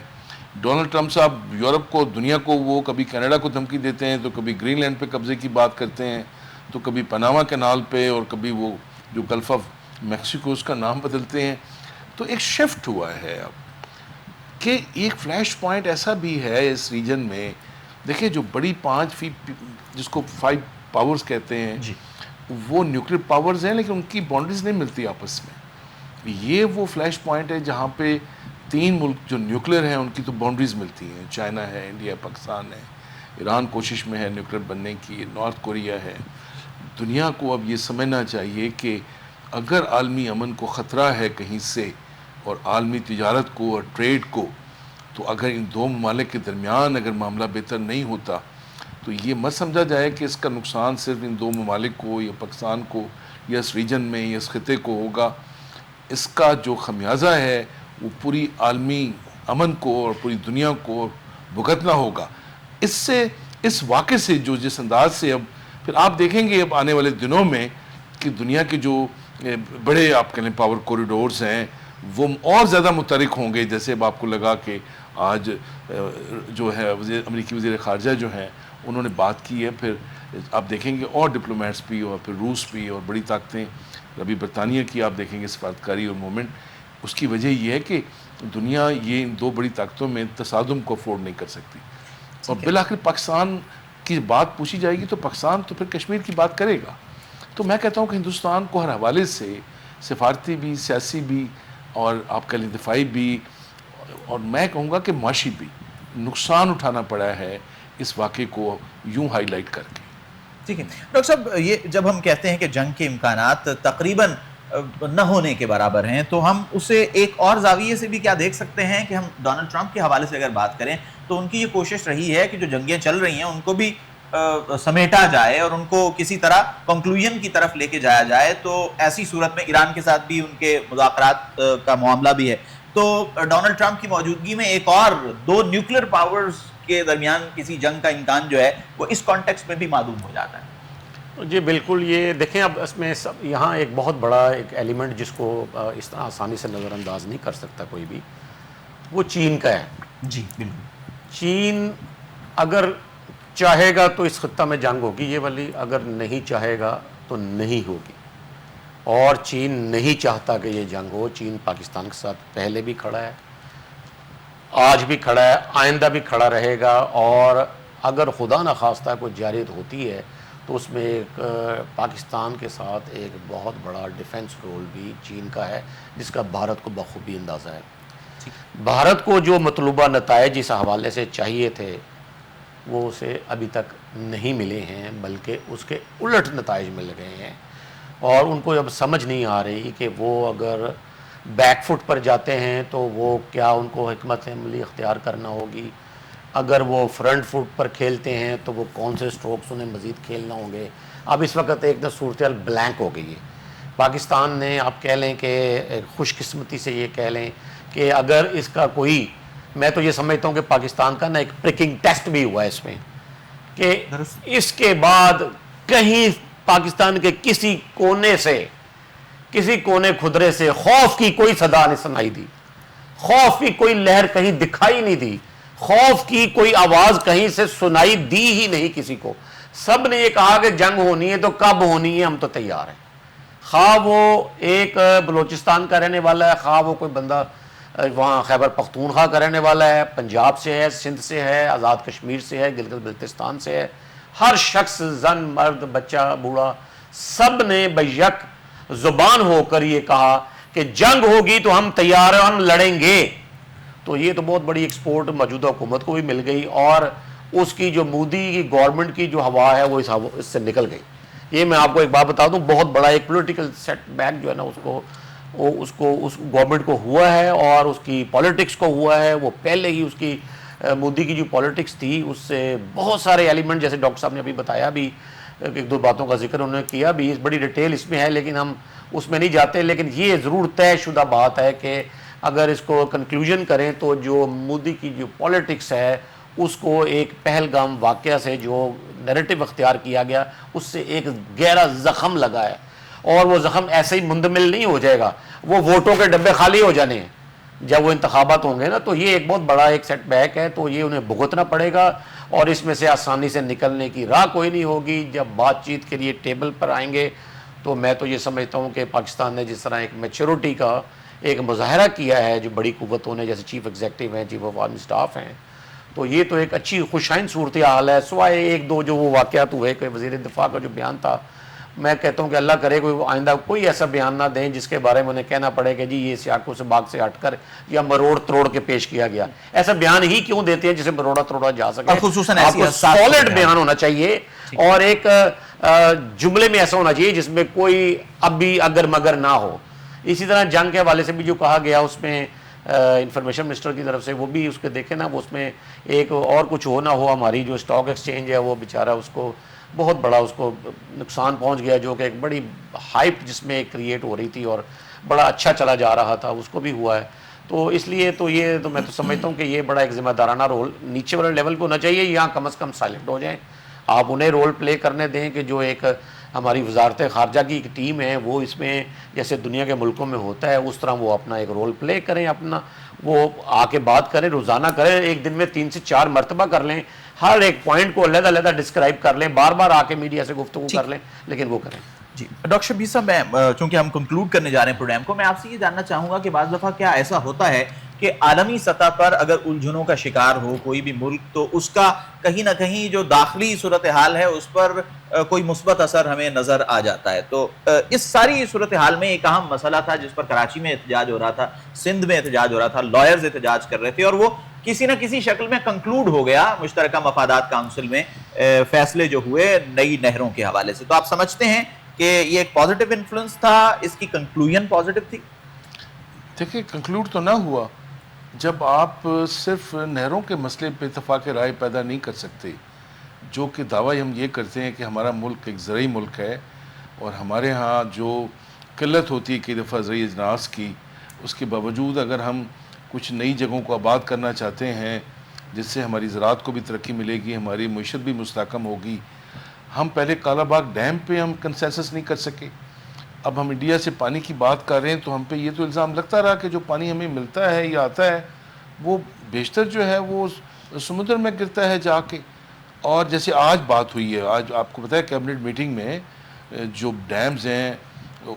ڈونلڈ ٹرمپ صاحب یورپ کو دنیا کو وہ کبھی کینیڈا کو دھمکی دیتے ہیں, تو کبھی گرین لینڈ پہ قبضے کی بات کرتے ہیں, تو کبھی پناما کینال پہ, اور کبھی وہ جو گلف آف میکسیکو اس کا نام بدلتے ہیں. تو ایک شفٹ ہوا ہے اب کہ ایک فلیش پوائنٹ ایسا بھی ہے اس ریجن میں. دیکھیں جو بڑی 5 جس کو 5 پاورز کہتے ہیں, وہ نیوکلیر پاورز ہیں لیکن ان کی باؤنڈریز نہیں ملتی آپس میں. یہ وہ فلیش پوائنٹ ہے جہاں پہ 3 ملک جو نیوکلیر ہیں ان کی تو باؤنڈریز ملتی ہیں. چائنا ہے, انڈیا, پاکستان ہے, ایران کوشش میں ہے نیوکلیر بننے کی, نارتھ کوریا ہے. دنیا کو اب یہ سمجھنا چاہیے کہ اگر عالمی امن کو خطرہ ہے کہیں سے اور عالمی تجارت کو اور ٹریڈ کو, تو اگر ان 2 ممالک کے درمیان اگر معاملہ بہتر نہیں ہوتا تو یہ مت سمجھا جائے کہ اس کا نقصان صرف ان 2 ممالک کو یا پاکستان کو یا اس ریجن میں یا اس خطے کو ہوگا. اس کا جو خمیازہ ہے وہ پوری عالمی امن کو اور پوری دنیا کو بھگتنا ہوگا. اس سے, اس واقعے سے جو جس انداز سے اب پھر آپ دیکھیں گے اب آنے والے دنوں میں کہ دنیا کے جو بڑے آپ کہہ لیں پاور کوریڈورز ہیں وہ اور زیادہ متحرک ہوں گے. جیسے اب آپ کو لگا کہ آج جو ہے امریکی وزیر خارجہ جو ہیں انہوں نے بات کی ہے, پھر آپ دیکھیں گے اور ڈپلومیٹس بھی اور پھر روس بھی اور بڑی طاقتیں, ابھی برطانیہ کی آپ دیکھیں گے سفارتکاری اور مومنٹ. اس کی وجہ یہ ہے کہ دنیا یہ ان 2 بڑی طاقتوں میں تصادم کو افورڈ نہیں کر سکتی. اور بالآخر پاکستان کی بات پوچھی جائے گی تو پاکستان تو پھر کشمیر کی بات کرے گا. تو میں کہتا ہوں کہ ہندوستان کو ہر حوالے سے سفارتی بھی, سیاسی بھی اور آپ کہہ لیں دفاعی بھی اور میں کہوں گا کہ معاشی بھی نقصان اٹھانا پڑا ہے اس واقعے کو یوں ہائی لائٹ کر کے. ٹھیک ہے ڈاکٹر صاحب, یہ جب ہم کہتے ہیں کہ جنگ کے امکانات تقریباً نہ ہونے کے برابر ہیں تو ہم اسے ایک اور زاویے سے بھی کیا دیکھ سکتے ہیں کہ ہم ڈونلڈ ٹرمپ کے حوالے سے اگر بات کریں تو ان کی یہ کوشش رہی ہے کہ جو جنگیں چل رہی ہیں ان کو بھی سمیٹا جائے اور ان کو کسی طرح کنکلوژن کی طرف لے کے جایا جائے. تو ایسی صورت میں ایران کے ساتھ بھی ان کے مذاکرات کا معاملہ بھی ہے. تو ڈونلڈ ٹرمپ کی موجودگی میں ایک اور 2 نیوکلیر پاورز کے درمیان کسی جنگ کا امکان جو ہے وہ اس کانٹیکسٹ میں بھی معلوم ہو جاتا ہے. جی بالکل. یہ دیکھیں اب اس میں یہاں ایک بہت بڑا ایک ایلیمنٹ جس کو اس طرح آسانی سے نظر انداز نہیں کر سکتا کوئی بھی, وہ چین کا ہے. جی بالکل. چین اگر چاہے گا تو اس خطہ میں جنگ ہوگی یہ والی, اگر نہیں چاہے گا تو نہیں ہوگی. اور چین نہیں چاہتا کہ یہ جنگ ہو. چین پاکستان کے ساتھ پہلے بھی کھڑا ہے, آج بھی کھڑا ہے, آئندہ بھی کھڑا رہے گا. اور اگر خدا نخواستہ کوئی جارحیت ہوتی ہے تو اس میں ایک پاکستان کے ساتھ ایک بہت بڑا ڈیفنس رول بھی چین کا ہے جس کا بھارت کو بخوبی اندازہ ہے. بھارت کو جو مطلوبہ نتائج اس حوالے سے چاہیے تھے وہ اسے ابھی تک نہیں ملے ہیں, بلکہ اس کے الٹ نتائج مل گئے ہیں. اور ان کو اب سمجھ نہیں آ رہی کہ وہ اگر بیک فٹ پر جاتے ہیں تو وہ کیا ان کو حکمت عملی اختیار کرنا ہوگی, اگر وہ فرنٹ فٹ پر کھیلتے ہیں تو وہ کون سے سٹروکس انہیں مزید کھیلنا ہوں گے. اب اس وقت ایک صورتحال بلینک ہو گئی ہے. پاکستان نے آپ کہہ لیں کہ خوش قسمتی سے یہ کہہ لیں کہ اگر اس کا کوئی, میں تو یہ سمجھتا ہوں کہ پاکستان کا نا ایک پریکنگ ٹیسٹ بھی ہوا ہے اس میں کہ اس کے بعد کہیں پاکستان کے کسی کونے سے, کسی کونے خدرے سے خوف کی کوئی صدا نہیں سنائی دی, خوف کی کوئی لہر کہیں دکھائی نہیں دی, خوف کی کوئی آواز کہیں سے سنائی دی ہی نہیں کسی کو. سب نے یہ کہا کہ جنگ ہونی ہے تو کب ہونی ہے, ہم تو تیار ہیں. خواہ وہ ایک بلوچستان کا رہنے والا ہے, خواہ وہ کوئی بندہ وہاں خیبر پختونخوا کا رہنے والا ہے, پنجاب سے ہے, سندھ سے ہے, آزاد کشمیر سے ہے, گلگت بلتستان سے ہے. ہر شخص, زن, مرد, بچہ, بوڑھا, سب نے بیک زبان ہو کر یہ کہا کہ جنگ ہوگی تو ہم تیار ہیں, ہم لڑیں گے. تو یہ تو بہت بڑی ایکسپورٹ موجودہ حکومت کو بھی مل گئی اور اس کی جو مودی کی گورنمنٹ کی جو ہوا ہے وہ اس سے نکل گئی. یہ میں آپ کو ایک بات بتا دوں, بہت بڑا ایک پولیٹیکل سیٹ بیک جو ہے نا اس گورنمنٹ کو ہوا ہے اور اس کی پالیٹکس کو ہوا ہے. وہ پہلے ہی اس کی مودی کی جو پالیٹکس تھی اس سے بہت سارے ایلیمنٹ, جیسے ڈاکٹر صاحب نے ابھی بتایا بھی, 1-2 باتوں کا ذکر انہوں نے کیا بھی, بڑی ڈیٹیل اس میں ہے لیکن ہم اس میں نہیں جاتے. لیکن یہ ضرور طے شدہ بات ہے کہ اگر اس کو کنکلوژن کریں تو جو مودی کی جو پالیٹکس ہے اس کو ایک پہلگام واقعہ سے جو نیریٹو اختیار کیا گیا اس سے ایک گہرا زخم لگا ہے. اور وہ زخم ایسے ہی مندمل نہیں ہو جائے گا, وہ ووٹوں کے ڈبے خالی ہو جانے ہیں جب وہ انتخابات ہوں گے نا. تو یہ ایک بہت بڑا ایک سیٹ بیک ہے, تو یہ انہیں بھگتنا پڑے گا اور اس میں سے آسانی سے نکلنے کی راہ کوئی نہیں ہوگی. جب بات چیت کے لیے ٹیبل پر آئیں گے تو میں تو یہ سمجھتا ہوں کہ پاکستان نے جس طرح ایک میچورٹی کا ایک مظاہرہ کیا ہے جو بڑی قوتوں نے, جیسے چیف ایگزیکٹو ہیں, چیف آف آرمی اسٹاف ہیں, تو یہ تو ایک اچھی خوشائن صورتحال ہے. سوائے 1-2 جو وہ واقعات ہوئے کہ وزیر دفاع کا جو بیان تھا میں کہتا ہوں کہ اللہ کرے کوئی آئندہ کوئی ایسا بیان نہ دیں جس کے بارے میں انہیں کہنا پڑے کہ جی یہ سیاقوں سے باغ سے ہٹ کر یا مروڑ تروڑ کے پیش کیا گیا. ایسا بیان ہی کیوں دیتے ہیں جسے مروڑا تروڑا جا سکے. خصوصاً آپ کو سالڈ بیان ہونا چاہیے اور ایک جملے میں ایسا ہونا چاہیے جس میں کوئی اب بھی اگر مگر نہ ہو. اسی طرح جنگ کے حوالے سے بھی جو کہا گیا اس میں انفارمیشن منسٹر کی طرف سے وہ بھی اس کے دیکھیں نا, اس میں ایک اور کچھ ہو نہ ہو, ہماری جو اسٹاک ایکسچینج ہے وہ بیچارہ اس کو بہت بڑا اس کو نقصان پہنچ گیا, جو کہ ایک بڑی ہائپ جس میں کریٹ ہو رہی تھی اور بڑا اچھا چلا جا رہا تھا, اس کو بھی ہوا ہے. تو اس لیے تو یہ تو میں تو سمجھتا ہوں کہ یہ بڑا ایک ذمہ دارانہ رول نیچے والے لیول پہ ہونا چاہیے. یہاں کم از کم سائلنٹ ہو جائیں, آپ انہیں رول پلے کرنے دیں کہ جو ایک ہماری وزارت خارجہ کی ایک ٹیم ہے وہ اس میں جیسے دنیا کے ملکوں میں ہوتا ہے اس طرح وہ اپنا ایک رول پلے کریں, اپنا وہ آ کے بات کریں, روزانہ کریں, ایک دن میں 3 سے 4 مرتبہ کر لیں, ہر ایک پوائنٹ کو علیحدہ علیحدہ ڈسکرائب کر لیں, بار بار آ کے میڈیا سے گفتگو کر لیں, لیکن وہ کریں. جی ڈاکٹر شبیر صاحب, میں چونکہ ہم کنکلوڈ کرنے جا رہے ہیں پروگرام کو, میں آپ سے یہ جاننا چاہوں گا کہ بعض دفعہ کیا ایسا ہوتا ہے کہ عالمی سطح پر اگر الجھنوں کا شکار ہو کوئی بھی ملک تو اس کا کہیں نہ کہیں جو داخلی صورتحال ہے اس پر کوئی مثبت اثر ہمیں نظر آ جاتا ہے. تو اس ساری صورتحال میں ایک اہم مسئلہ تھا جس پر کراچی میں احتجاج ہو رہا تھا, سندھ میں احتجاج ہو رہا تھا, لائرز احتجاج کر رہے تھے اور وہ کسی نہ کسی شکل میں کنکلوڈ ہو گیا مشترکہ مفادات کونسل میں فیصلے جو ہوئے نئی نہروں کے حوالے سے. تو آپ سمجھتے ہیں کہ یہ ایک پازیٹیو انفلوئنس تھا, اس کی کنکلوژن پازیٹیو تھی؟ دیکھیں کنکلوڈ تو نہ ہوا جب آپ صرف نہروں کے مسئلے پہ اتفاق رائے پیدا نہیں کر سکتے, جو کہ دعویٰ ہم یہ کرتے ہیں کہ ہمارا ملک ایک زرعی ملک ہے اور ہمارے ہاں جو قلت ہوتی ہے کئی دفعہ زرعی اجناس کی, اس کے باوجود اگر ہم کچھ نئی جگہوں کو آباد کرنا چاہتے ہیں جس سے ہماری زراعت کو بھی ترقی ملے گی, ہماری معیشت بھی مستحکم ہوگی. ہم پہلے کالا باغ ڈیم پہ ہم کنسنسس نہیں کر سکے, اب ہم انڈیا سے پانی کی بات کر رہے ہیں تو ہم پہ یہ تو الزام لگتا رہا کہ جو پانی ہمیں ملتا ہے یا آتا ہے وہ بیشتر جو ہے وہ سمندر میں گرتا ہے جا کے. اور جیسے آج بات ہوئی ہے, آج آپ کو پتہ ہے کیبنٹ میٹنگ میں جو ڈیمز ہیں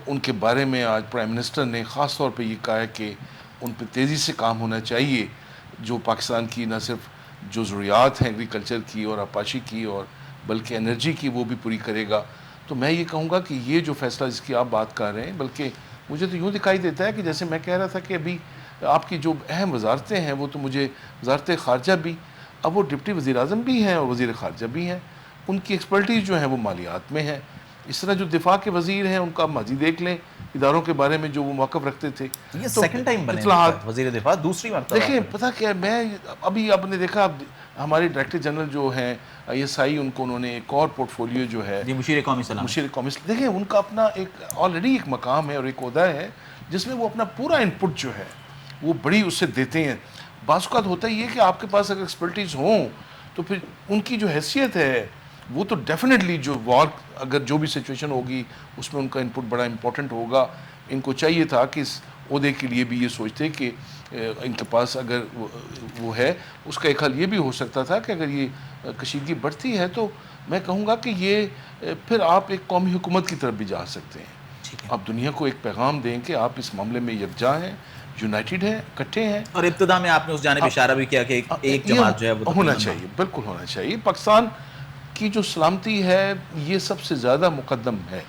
ان کے بارے میں آج پرائم منسٹر نے خاص طور پہ یہ کہا ہے کہ ان پہ تیزی سے کام ہونا چاہیے, جو پاکستان کی نہ صرف جو ضروریات ہیں ایگریکلچر کی اور آپاشی کی اور بلکہ انرجی کی وہ بھی پوری کرے گا. تو میں یہ کہوں گا کہ یہ جو فیصلہ جس کی آپ بات کر رہے ہیں, بلکہ مجھے تو یوں دکھائی دیتا ہے کہ جیسے میں کہہ رہا تھا کہ ابھی آپ کی جو اہم وزارتیں ہیں وہ تو مجھے وزارت خارجہ بھی, اب وہ ڈپٹی وزیر اعظم بھی ہیں اور وزیر خارجہ بھی ہیں, ان کی ایکسپرٹیز جو ہیں وہ مالیات میں ہے. اس طرح جو دفاع کے وزیر ہیں ان کا ماضی دیکھ لیں, اداروں کے بارے میں جو وہ موقف رکھتے تھے. یہ سیکنڈ ٹائم بنے وزیر دفاع, دوسری مرتبہ. دیکھیں پتہ کیا ہے, میں ابھی آپ نے دیکھا ہمارے ڈائریکٹر جنرل جو ہیں ISI, ان کو انہوں نے ایک اور پورٹ فولیو جو ہے مشیر قومی سلامتی, مشیر قومی, دیکھیں ان کا اپنا ایک آلریڈی ایک مقام ہے اور ایک عہدہ ہے جس میں وہ اپنا پورا انپٹ جو ہے وہ بڑی اس سے دیتے ہیں. بعض اوقات ہوتا ہی ہے کہ آپ کے پاس اگر ایکسپرٹیز ہوں تو پھر ان کی جو حیثیت ہے وہ تو ڈیفینیٹلی جو وار اگر جو بھی سچویشن ہوگی اس میں ان کا انپٹ بڑا امپورٹنٹ ہوگا. ان کو چاہیے تھا کہ اس عہدے کے لیے بھی یہ سوچتے کہ ان کے پاس اگر وہ ہے, اس کا ایک حل یہ بھی ہو سکتا تھا کہ اگر یہ کشیدگی بڑھتی ہے تو میں کہوں گا کہ یہ پھر آپ ایک قومی حکومت کی طرف بھی جا سکتے ہیں. آپ دنیا کو ایک پیغام دیں کہ آپ اس معاملے میں یکجا ہیں, یونائٹڈ ہیں, اکٹھے ہیں. اور ابتدا میں آپ نے اس جانب اشارہ بھی کیا کہ ایک جماعت جو ہے وہ ہونا چاہیے, بالکل ہونا چاہیے. پاکستان کی جو سلامتی ہے یہ سب سے زیادہ مقدم ہے.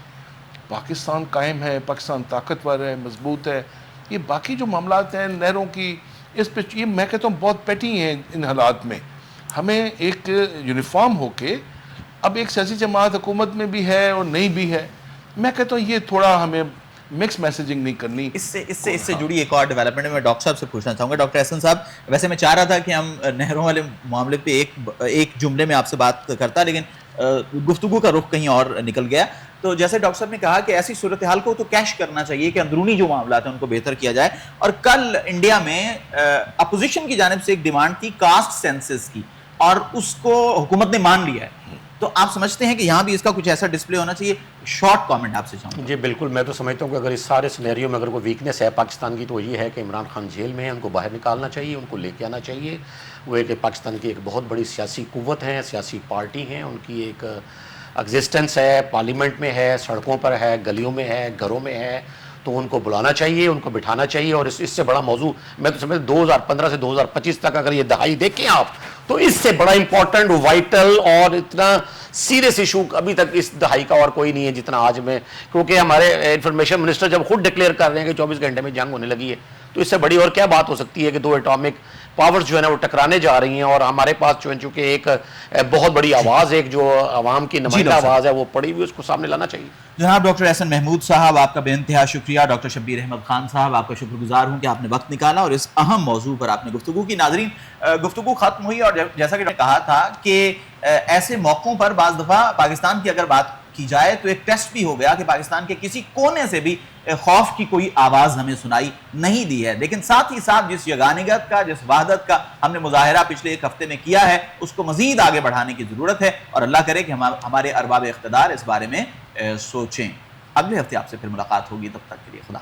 پاکستان قائم ہے, پاکستان طاقتور ہے, مضبوط ہے. یہ باقی جو معاملات ہیں نہروں کی, اس پہ یہ میں کہتا ہوں بہت پیٹی ہیں ان حالات میں. ہمیں ایک یونیفارم ہو کے, اب ایک سیاسی جماعت حکومت میں بھی ہے اور نہیں بھی ہے, میں کہتا ہوں یہ تھوڑا ہمیں مکس میسیجنگ نہیں کرنی. اس سے جڑی ایک اور ڈیولپمنٹ میں ڈاکٹر صاحب سے پوچھنا چاہوں گا. ڈاکٹر احسن صاحب, ویسے میں چاہ رہا تھا کہ ہم نہروں والے معاملے پہ ایک جملے میں آپ سے بات کرتا, لیکن گفتگو کا رخ کہیں اور نکل گیا. تو جیسے ڈاکٹر صاحب نے کہا کہ ایسی صورتحال کو تو کیش کرنا چاہیے کہ اندرونی جو معاملات ہیں ان کو بہتر کیا جائے. اور کل انڈیا میں اپوزیشن کی جانب سے ایک ڈیمانڈ تھی کاسٹ سینسس کی, اور اس کو حکومت نے مان لیا ہے. تو آپ سمجھتے ہیں کہ یہاں بھی اس کا کچھ ایسا ڈسپلے ہونا چاہیے؟ شارٹ کامنٹ آپ سے چاہوں گا. جی بالکل, میں تو سمجھتا ہوں کہ اگر اس سارے سینیریو میں اگر کوئی ویکنیس ہے پاکستان کی تو یہ ہے کہ عمران خان جیل میں ہیں, ان کو باہر نکالنا چاہیے, ان کو لے کے آنا چاہیے. وہ ایک پاکستان کی ایک بہت بڑی سیاسی قوت ہیں, سیاسی پارٹی ہیں, ان کی ایک ایگزسٹنس ہے, پارلیمنٹ میں ہے, سڑکوں پر ہے, گلیوں میں ہے, گھروں میں ہے. تو ان کو بلانا چاہیے, ان کو بٹھانا چاہیے. اور اس سے بڑا موضوع میں تو سمجھتا 2015 سے 2025 تک اگر یہ دہائی دیکھیں آپ, تو اس سے بڑا امپورٹنٹ, وائٹل اور اتنا سیریس ایشو ابھی تک اس دہائی کا اور کوئی نہیں ہے جتنا آج میں, کیونکہ ہمارے انفارمیشن منسٹر جب خود ڈکلیئر کر رہے ہیں کہ 24 گھنٹے میں جنگ ہونے لگی ہے, تو اس سے بڑی اور کیا بات ہو سکتی ہے کہ دو ایٹامک پاورز جو ہے نا وہ ٹکرانے جا رہی ہیں, اور ہمارے پاس چونکہ ایک بہت بڑی آواز, ایک جو عوام کی نمائندہ آواز ہے وہ پڑی ہوئی, اس کو سامنے لانا چاہیے. جناب ڈاکٹر احسن محمود صاحب, آپ کا بے انتہا شکریہ. ڈاکٹر شبیر احمد خان صاحب, آپ کا شکر گزار ہوں کہ آپ نے وقت نکالا اور اس اہم موضوع پر آپ نے گفتگو کی. ناظرین, گفتگو ختم ہوئی, اور جیسا کہ میں نے کہا تھا کہ ایسے موقعوں پر بعض دفعہ پاکستان کی اگر بات کی جائے تو ایک ٹیسٹ بھی ہو گیا کہ پاکستان کے کسی کونے سے بھی خوف کی کوئی آواز ہمیں سنائی نہیں دی ہے. لیکن ساتھ ہی ساتھ جس یگانگت کا, جس وحدت کا ہم نے مظاہرہ پچھلے ایک ہفتے میں کیا ہے, اس کو مزید آگے بڑھانے کی ضرورت ہے, اور اللہ کرے کہ ہمارے ارباب اقتدار اس بارے میں سوچیں. اگلے ہفتے آپ سے پھر ملاقات ہوگی, تب تک کے لیے خدا.